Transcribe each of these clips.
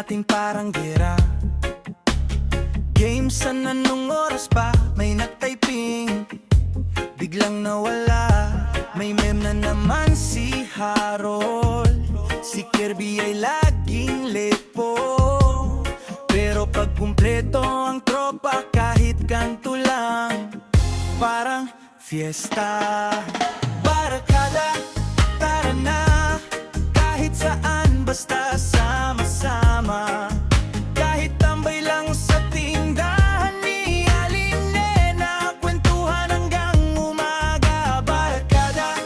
natin parang gera. Game saan anong oras pa? May nag-typing, biglang nawala. May meme na naman si Harold, si Kirby ay laging lepo. Pero pag kumpleto ang tropa, kahit kanto lang, parang fiesta. Barakada, tara na, kahit saan basta sama-sama. Kahit tambay lang sa tindahan ni Alinena, kwentuhan hanggang umaga. Barakada,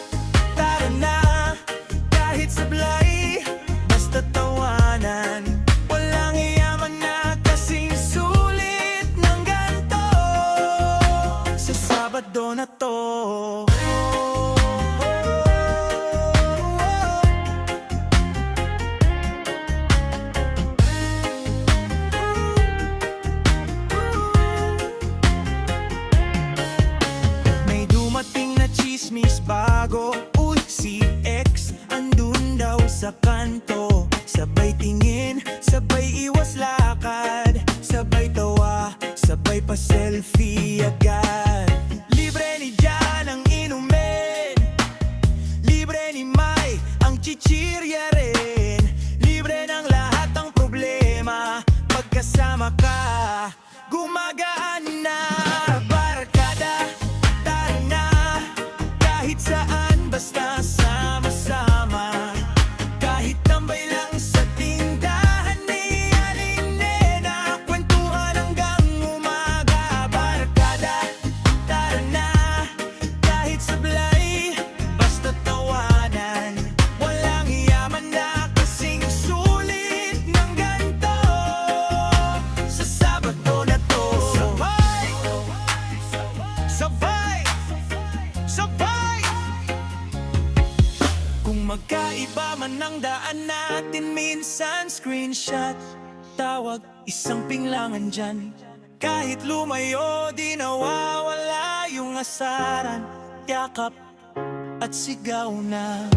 tara na, kahit sablay, basta tawanan. Walang yaman na kasing sulit ng ganto sa Sabado na to. Chismis bago, uy, si X andun daw sa kanto. Sabay tingin, sabay iwas lakad, sabay tawa, sabay pa selfie agad. Libre ni Jan ang inumin, libre ni Mai ang chichirya rin. Libre ng lahat ang problema, pagkasama ka, gumagaan na. Kahit saan basta sama-sama, kahit tambay lang sa tindahan ni Alinena, kwentuhan hanggang umaga. Barakada, tara na, kahit sablay, basta tawanan. Walang yaman na kasing sulit ng ganto sa Sabado na to. Sabay, sabay, sabay. Kung magkaiba man ang daan natin, minsan screenshot, tawag, isang pinglangan dyan. Kahit lumayo, di nawawala yung asaran, yakap at sigaw na.